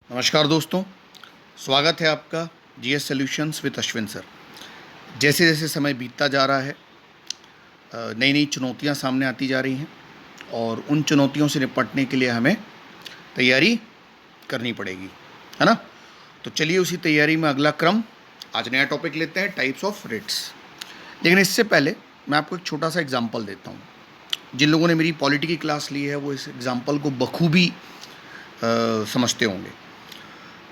नमस्कार दोस्तों, स्वागत है आपका GS solutions with Ashwin sir. जैसे जैसे समय बीतता जा रहा है, नई नई चुनौतियां सामने आती जा रही हैं और उन चुनौतियों से निपटने के लिए हमें तैयारी करनी पड़ेगी, है ना। तो चलिए उसी तैयारी में अगला क्रम, आज नया टॉपिक लेते हैं, टाइप्स ऑफ रिट्स। लेकिन इससे पहले मैं आपको एक छोटा सा एग्जाम्पल देता हूँ। जिन लोगों ने मेरी पॉलिटी की क्लास ली है वो इस एग्जाम्पल को बखूबी समझते होंगे।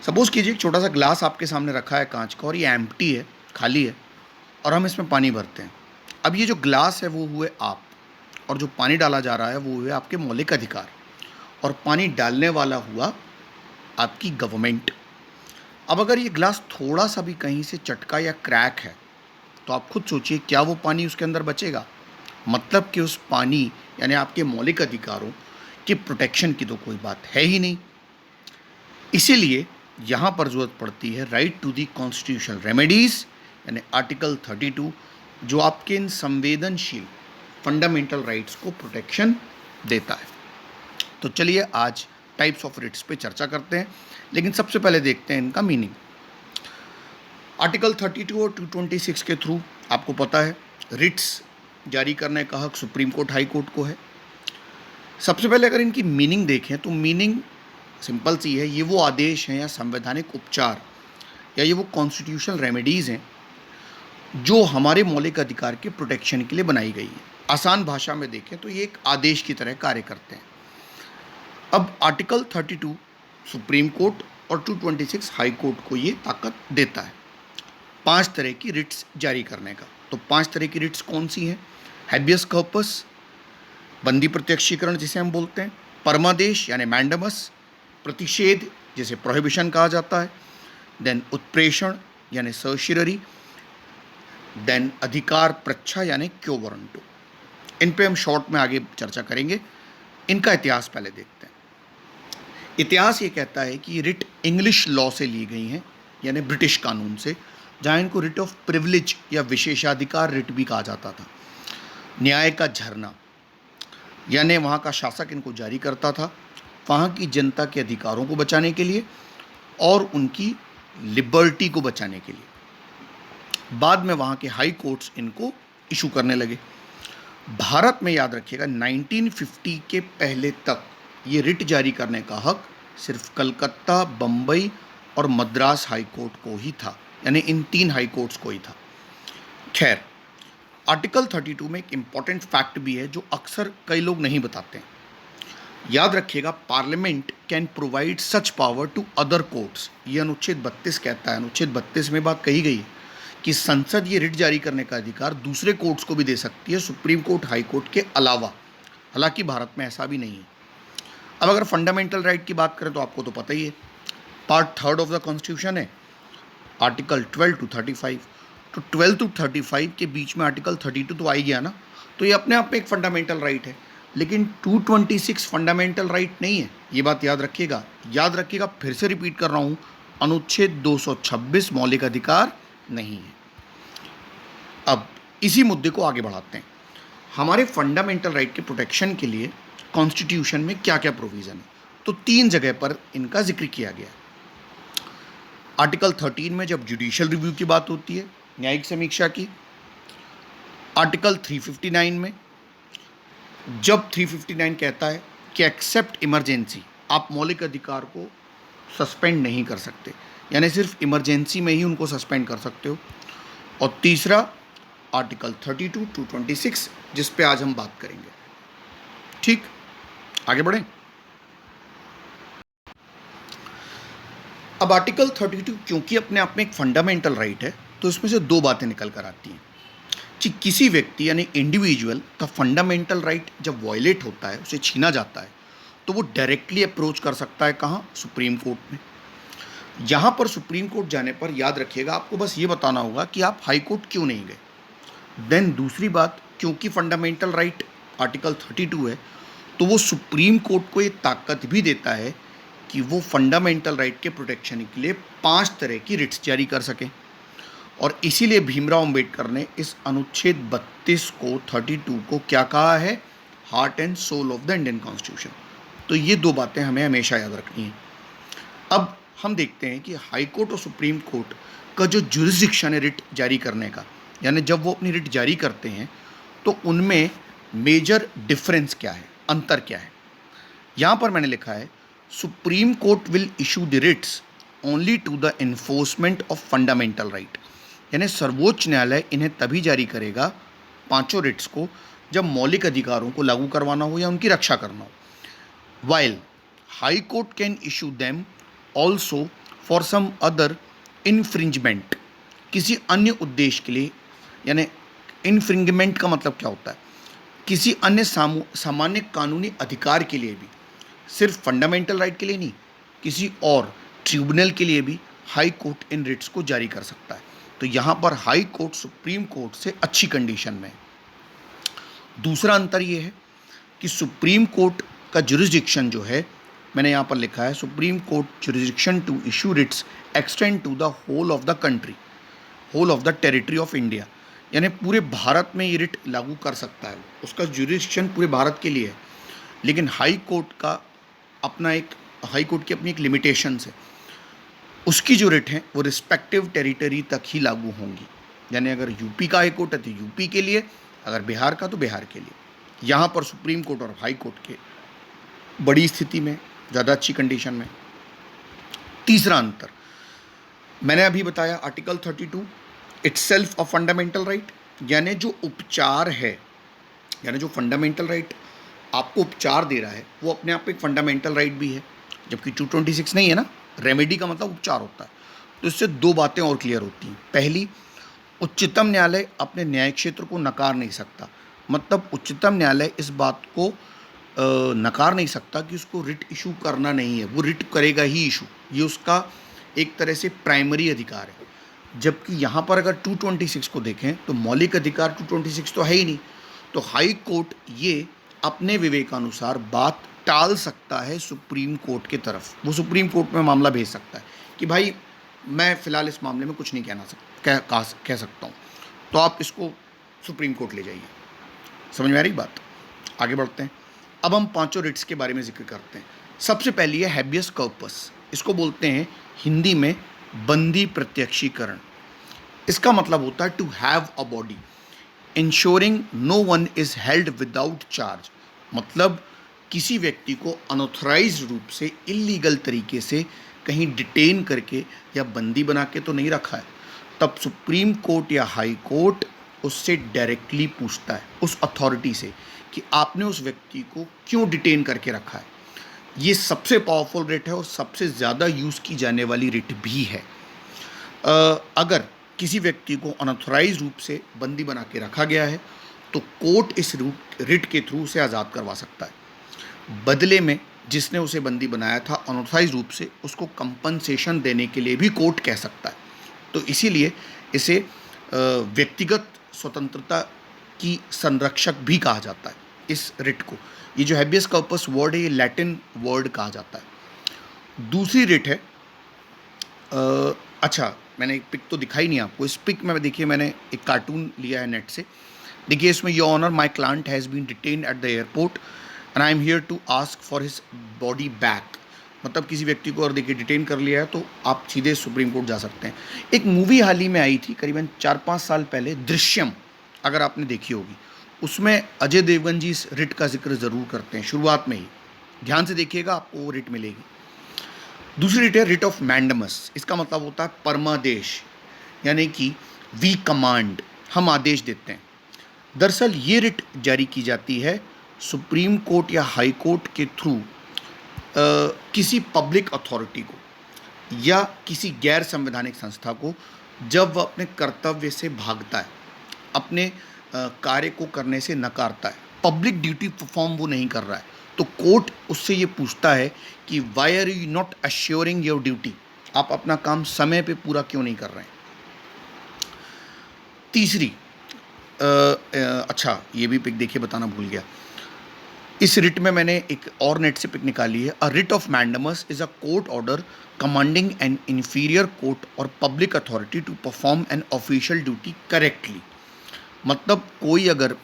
सपोज़ कीजिए एक छोटा सा ग्लास आपके सामने रखा है कांच का और ये एम्प्टी है, खाली है, और हम इसमें पानी भरते हैं। अब ये जो ग्लास है वो हुए आप, और जो पानी डाला जा रहा है वो हुए आपके मौलिक अधिकार, और पानी डालने वाला हुआ आपकी गवर्नमेंट। अब अगर ये ग्लास थोड़ा सा भी कहीं से चटका या क्रैक है तो आप खुद सोचिए, क्या वो पानी उसके अंदर बचेगा? मतलब कि उस पानी यानी आपके मौलिक अधिकारों की प्रोटेक्शन की तो कोई बात है ही नहीं। इसीलिए यहाँ पर ज़रूरत पड़ती है right to the constitutional remedies, यानी आर्टिकल 32, जो आपके इन संवेदनशील फंडामेंटल राइट्स को प्रोटेक्शन देता है। तो चलिए आज टाइप्स ऑफ रिट्स पे चर्चा करते हैं, लेकिन सबसे पहले देखते हैं इनका मीनिंग। आर्टिकल 32 और 226 के थ्रू आपको पता है रिट्स जारी करने का हक सुप्रीम कोर्ट, हाई कोर्ट को है। सबसे पहले अगर इनकी मीनिंग देखें तो मीनिंग सिंपल सी है, ये वो आदेश हैं या संवैधानिक उपचार या ये वो कॉन्स्टिट्यूशनल रेमेडीज़ हैं जो हमारे मौलिक अधिकार के प्रोटेक्शन के लिए बनाई गई है। आसान भाषा में देखें तो ये एक आदेश की तरह कार्य करते हैं। अब आर्टिकल 32 सुप्रीम कोर्ट और 226 हाई कोर्ट को ये ताकत देता है 5 तरह की रिट्स जारी करने का। तो 5 तरह की रिट्स कौन सी हैं? हैबियस कॉर्पस, बंदी प्रत्यक्षीकरण जिसे हम बोलते हैं, परमादेश यानी मैंडमस, प्रतिषेध जिसे प्रोहिबिशन कहा जाता है, देन उत्प्रेषण यानी सर्शियरी, देन अधिकार प्रच्छा यानी क्यो वारंटो। इन पे हम शॉर्ट में आगे चर्चा करेंगे। इनका इतिहास पहले देखते हैं। इतिहास ये कहता है कि रिट इंग्लिश लॉ से ली गई हैं, यानी ब्रिटिश कानून से, जहाँ इनको रिट ऑफ प्रिविलेज या विशेषाधिकार रिट भी कहा जाता था। न्याय का झरना यानी वहाँ का शासक इनको जारी करता था वहाँ की जनता के अधिकारों को बचाने के लिए और उनकी लिबर्टी को बचाने के लिए। बाद में वहाँ के हाई कोर्ट्स इनको इशू करने लगे। भारत में याद रखिएगा 1950 के पहले तक ये रिट जारी करने का हक सिर्फ कलकत्ता, बम्बई और मद्रास हाई कोर्ट को ही था, यानी इन 3 हाई कोर्ट्स को ही था। खैर, आर्टिकल 32 में एक इम्पॉर्टेंट फैक्ट भी है जो अक्सर कई लोग नहीं बताते हैं। याद रखिएगा, parliament can provide such power to other courts. ये अनुच्छेद 32 कहता है। अनुच्छेद 32 में बात कही गई है कि संसद ये रिट जारी करने का अधिकार दूसरे कोर्ट्स को भी दे सकती है, सुप्रीम कोर्ट, हाई कोर्ट के अलावा। हालांकि भारत में ऐसा भी नहीं है। अब अगर फंडामेंटल राइट की बात करें तो आपको तो पता ही है, पार्ट 3 ऑफ द कॉन्स्टिट्यूशन है, आर्टिकल 12 to 35। तो 12 to 35 के बीच में आर्टिकल 32 तो आ ही गया ना, तो ये अपने आप में एक फंडामेंटल राइट है। लेकिन 226 फंडामेंटल राइट नहीं है, ये बात याद रखिएगा। याद रखिएगा, फिर से रिपीट कर रहा हूँ, अनुच्छेद 226 मौलिक अधिकार नहीं है। अब इसी मुद्दे को आगे बढ़ाते हैं। हमारे फंडामेंटल राइट के प्रोटेक्शन के लिए कॉन्स्टिट्यूशन में क्या क्या प्रोविज़न है, तो 3 जगह पर इनका जिक्र किया गया है। आर्टिकल 13 में जब जुडिशियल रिव्यू की बात होती है, न्यायिक समीक्षा की। आर्टिकल 359 में जब 359 कहता है कि एक्सेप्ट इमरजेंसी, आप मौलिक अधिकार को सस्पेंड नहीं कर सकते, यानी सिर्फ इमरजेंसी में ही उनको सस्पेंड कर सकते हो। और तीसरा आर्टिकल 32 to 26 जिस पे आज हम बात करेंगे। ठीक, आगे बढ़ें। अब आर्टिकल 32 क्योंकि अपने आप में एक फंडामेंटल राइट है, तो इसमें से 2 बातें निकल कर आती हैं कि किसी व्यक्ति यानी इंडिविजुअल का फंडामेंटल राइट जब वायलेट होता है, उसे छीना जाता है, तो वो डायरेक्टली अप्रोच कर सकता है कहाँ? सुप्रीम कोर्ट में। यहाँ पर सुप्रीम कोर्ट जाने पर याद रखिएगा, आपको बस ये बताना होगा कि आप हाई कोर्ट क्यों नहीं गए। देन दूसरी बात, क्योंकि फंडामेंटल राइट आर्टिकल 32 है, तो वो सुप्रीम कोर्ट को ये ताकत भी देता है कि वो फंडामेंटल राइट के प्रोटेक्शन के लिए 5 तरह की रिट्स जारी कर सकें। और इसीलिए भीमराव अंबेडकर ने इस अनुच्छेद 32 को, 32 को क्या कहा है? Heart and soul of the Indian constitution. तो ये 2 बातें हमें हमेशा याद रखनी है। अब हम देखते हैं कि हाई कोर्ट और सुप्रीम कोर्ट का जो जुरिस्डिक्शन है रिट जारी करने का, यानी जब वो अपनी रिट जारी करते हैं तो उनमें मेजर डिफरेंस क्या है, अंतर क्या है। यहाँ पर मैंने लिखा है supreme court will issue the writs only to the enforcement of fundamental right, यानी सर्वोच्च न्यायालय इन्हें तभी जारी करेगा, पांचों रिट्स को, जब मौलिक अधिकारों को लागू करवाना हो या उनकी रक्षा करना हो। While high court can issue them also for some other infringement, किसी अन्य उद्देश्य के लिए, यानी इन्फ्रिंजमेंट का मतलब क्या होता है, किसी अन्य सामान्य कानूनी अधिकार के लिए भी, सिर्फ फंडामेंटल राइट के लिए नहीं, किसी और ट्रिब्यूनल के लिए भी हाई कोर्ट इन रिट्स को जारी कर सकता है। तो यहाँ पर हाई कोर्ट सुप्रीम कोर्ट से अच्छी कंडीशन में है। दूसरा अंतर ये है कि सुप्रीम कोर्ट का जुरिस्डिक्शन जो है, मैंने यहाँ पर लिखा है supreme court jurisdiction to issue writs extend to the whole of the country, whole of the territory of India, यानी पूरे भारत में ये रिट लागू कर सकता है, उसका जुरिस्डिक्शन पूरे भारत के लिए है। लेकिन हाई कोर्ट का अपना एक, हाई कोर्ट की अपनी एक लिमिटेशंस है, उसकी जो रिट है वो रिस्पेक्टिव टेरिटरी तक ही लागू होंगी, यानी अगर यूपी का हाई कोर्ट है तो यूपी के लिए, अगर बिहार का तो बिहार के लिए। यहाँ पर सुप्रीम कोर्ट और हाई कोर्ट के बड़ी स्थिति में, ज़्यादा अच्छी कंडीशन में। तीसरा अंतर मैंने अभी बताया, article 32 itself a fundamental right, यानी जो उपचार है, यानी जो फंडामेंटल राइट आपको उपचार दे रहा है वो अपने आप एक फंडामेंटल राइट भी है, जबकि 226 नहीं है ना। रेमेडी का मतलब उपचार होता है। तो इससे दो बातें और क्लियर होती हैं। पहली, उच्चतम न्यायालय अपने न्याय क्षेत्र को नकार नहीं सकता, मतलब उच्चतम न्यायालय इस बात को नकार नहीं सकता कि उसको रिट इशू करना नहीं है, वो रिट करेगा ही इशू, ये उसका एक तरह से प्राइमरी अधिकार है। जबकि यहाँ पर अगर 226 को देखें तो मौलिक अधिकार 226 तो है ही नहीं, तो हाई कोर्ट ये अपने विवेकानुसार बात टाल सकता है सुप्रीम कोर्ट की तरफ, वो सुप्रीम कोर्ट में मामला भेज सकता है कि भाई मैं फ़िलहाल इस मामले में कुछ नहीं कह सकता हूँ, तो आप इसको सुप्रीम कोर्ट ले जाइए। समझ में आ रही बात? आगे बढ़ते हैं। अब हम पांचों रिट्स के बारे में जिक्र करते हैं। सबसे पहली है हैबियस कॉर्पस, इसको बोलते हैं हिंदी में बंदी प्रत्यक्षीकरण। इसका मतलब होता है to have a body ensuring no one is held without charge, मतलब किसी व्यक्ति को अनऑथराइज्ड रूप से इल्लीगल तरीके से कहीं डिटेन करके या बंदी बना के तो नहीं रखा है, तब सुप्रीम कोर्ट या हाई कोर्ट उससे डायरेक्टली पूछता है, उस अथॉरिटी से, कि आपने उस व्यक्ति को क्यों डिटेन करके रखा है। ये सबसे पावरफुल रिट है और सबसे ज़्यादा यूज़ की जाने वाली रिट भी है। अगर किसी व्यक्ति को अनऑथराइज्ड रूप से बंदी बना के रखा गया है तो कोर्ट इस रिट के थ्रू उसे आज़ाद करवा सकता है। बदले में जिसने उसे बंदी बनाया था अनऑथराइज्ड रूप से, उसको कंपनसेशन देने के लिए भी कोर्ट कह सकता है। तो इसीलिए इसे व्यक्तिगत स्वतंत्रता की संरक्षक भी कहा जाता है इस रिट को। ये जो हैबियस कॉर्पस वर्ड है ये लैटिन वर्ड कहा जाता है। दूसरी रिट है, अच्छा मैंने एक पिक तो दिखाई नहीं आपको, इस पिक में देखिए मैंने एक कार्टून लिया है नेट से। देखिए इसमें your honour my client has been detained at the airport and I am here to ask for his body back, मतलब किसी व्यक्ति को और देखिए डिटेन कर लिया है तो आप सीधे सुप्रीम कोर्ट जा सकते हैं। एक मूवी हाल ही में आई थी करीबन 4-5 साल पहले, दृश्यम, अगर आपने देखी होगी, उसमें अजय देवगन जी इस रिट का जिक्र ज़रूर करते हैं शुरुआत में ही, ध्यान से देखिएगा आपको वो रिट मिलेगी। दूसरी रिट है रिट ऑफ मैंडमस, इसका मतलब होता है परमादेश, यानी कि वी कमांड, हम आदेश देते हैं। दरअसल ये रिट जारी की जाती है सुप्रीम कोर्ट या हाई कोर्ट के थ्रू किसी पब्लिक अथॉरिटी को या किसी गैर संवैधानिक संस्था को, जब वह अपने कर्तव्य से भागता है, अपने कार्य को करने से नकारता है, पब्लिक ड्यूटी परफॉर्म वो नहीं कर रहा है, तो कोर्ट उससे ये पूछता है कि why are you not assuring your duty, आप अपना काम समय पे पूरा क्यों नहीं कर रहे हैं। तीसरी, अच्छा ये भी पिक देखिए, बताना भूल गया, इस रिट में मैंने एक और नेट से पिक निकाली है। A writ of mandamus is a court order commanding an inferior court और public authority to perform an official duty correctly, मतलब कोई अगर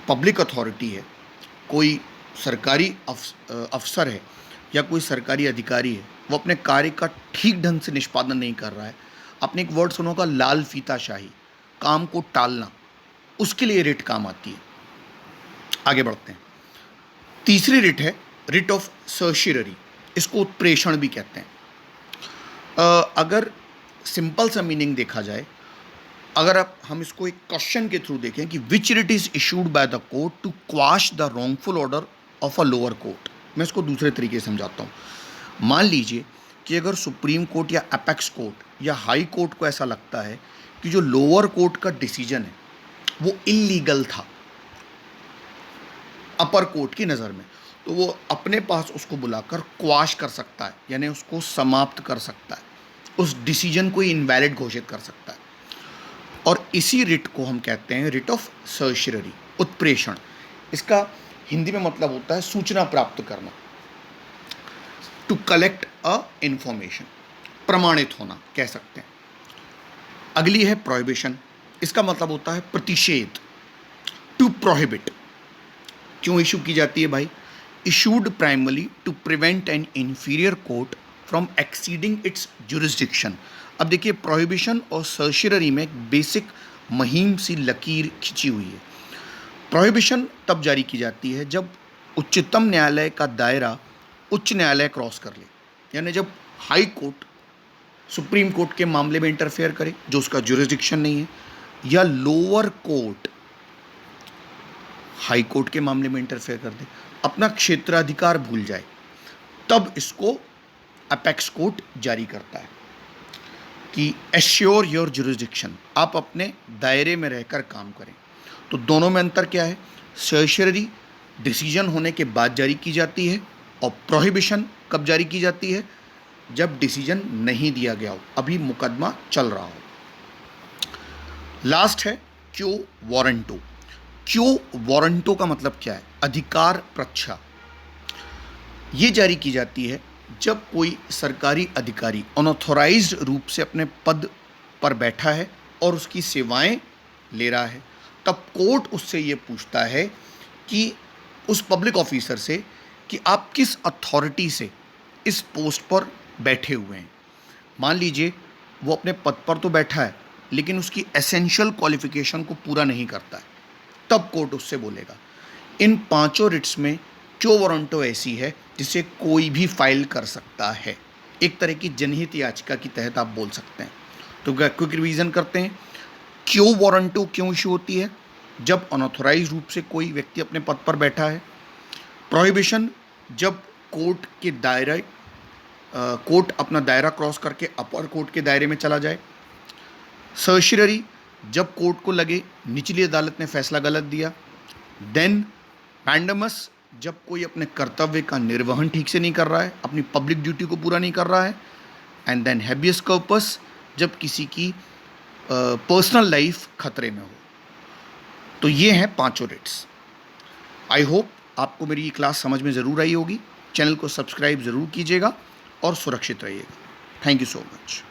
पब्लिक अथॉरिटी है, कोई सरकारी अफसर है या कोई सरकारी अधिकारी है वो अपने कार्य का ठीक ढंग से निष्पादन नहीं कर रहा है, आपने एक वर्ड सुना होगा लाल फीताशाही, काम को टालना, उसके लिए रिट काम आती है। आगे बढ़ते हैं। तीसरी रिट है रिट ऑफ सर्शियरी, इसको उत्प्रेषण भी कहते हैं। अगर सिंपल सा मीनिंग देखा जाए, अगर हम इसको एक क्वेश्चन के थ्रू देखें कि which writ is issued by the court to quash the wrongful order of a lower court, मैं इसको दूसरे तरीके से समझाता हूँ। मान लीजिए कि अगर सुप्रीम कोर्ट या अपेक्स कोर्ट या हाई कोर्ट को ऐसा लगता है कि जो लोअर कोर्ट का डिसीजन है वो इलीगल था अपर कोर्ट की नज़र में, तो वो अपने पास उसको बुलाकर क्वाश कर सकता है, यानी उसको समाप्त कर सकता है, उस डिसीजन को इनवैलिड घोषित कर सकता है। और इसी रिट को हम कहते हैं रिट ऑफ सर्शियरी, उत्प्रेषण। इसका हिंदी में मतलब होता है सूचना प्राप्त करना, टू कलेक्ट अ इंफॉर्मेशन, प्रमाणित होना कह सकते हैं। अगली है प्रोहिबिशन, इसका मतलब होता है प्रतिषेध, टू प्रोहिबिट। क्यों इशू की जाती है भाई? Issued primarily to prevent an inferior court from exceeding its jurisdiction. अब देखिए, प्रोहिबिशन और सर्शियरी में एक बेसिक महीम सी लकीर खिंची हुई है। प्रोहिबिशन तब जारी की जाती है जब उच्चतम न्यायालय का दायरा उच्च न्यायालय क्रॉस कर ले, यानी जब हाई कोर्ट सुप्रीम कोर्ट के मामले में इंटरफेयर करे जो उसका जुरिस्डिक्शन नहीं है, या लोअर कोर्ट हाई कोर्ट के मामले में इंटरफेयर कर दे, अपना क्षेत्राधिकार भूल जाए, तब इसको अपेक्स कोर्ट जारी करता है कि एश्योर योर जुरिस्डिक्शन, आप अपने दायरे में रहकर काम करें। तो दोनों में अंतर क्या है? सर्शियरी डिसीजन होने के बाद जारी की जाती है और प्रोहिबिशन कब जारी की जाती है? जब डिसीजन नहीं दिया गया हो, अभी मुकदमा चल रहा हो। लास्ट है क्यो वारंटो। क्यो वारंटो का मतलब क्या है? अधिकार प्रच्छा। ये जारी की जाती है जब कोई सरकारी अधिकारी अनऑथोराइज्ड रूप से अपने पद पर बैठा है और उसकी सेवाएं ले रहा है, तब कोर्ट उससे ये पूछता है कि उस पब्लिक ऑफिसर से कि आप किस अथॉरिटी से इस पोस्ट पर बैठे हुए हैं। मान लीजिए वो अपने पद पर तो बैठा है लेकिन उसकी एसेंशियल क्वालिफिकेशन को पूरा नहीं करता है, तब कोर्ट उससे बोलेगा। इन पांचों रिट्स में क्यो वारंटो ऐसी है जिसे कोई भी फाइल कर सकता है, एक तरह की जनहित याचिका की तहत आप बोल सकते हैं। तो क्विक रिवीजन करते हैं। क्यो वारंटो क्यों इशू होती है? जब अनऑथोराइज रूप से कोई व्यक्ति अपने पद पर बैठा है। प्रोहिबिशन जब कोर्ट के दायरे कोर्ट अपना दायरा क्रॉस करके अपर कोर्ट के दायरे में चला जाए। सर्शियरी जब कोर्ट को लगे निचली अदालत ने फैसला गलत दिया। देन मैंडेमस जब कोई अपने कर्तव्य का निर्वहन ठीक से नहीं कर रहा है, अपनी पब्लिक ड्यूटी को पूरा नहीं कर रहा है। एंड देन हैबियस कॉर्पस जब किसी की पर्सनल लाइफ खतरे में हो। तो ये हैं पांचों रिट्स। आई होप आपको मेरी ये क्लास समझ में ज़रूर आई होगी। चैनल को सब्सक्राइब ज़रूर कीजिएगा और सुरक्षित रहिएगा। Thank you so much.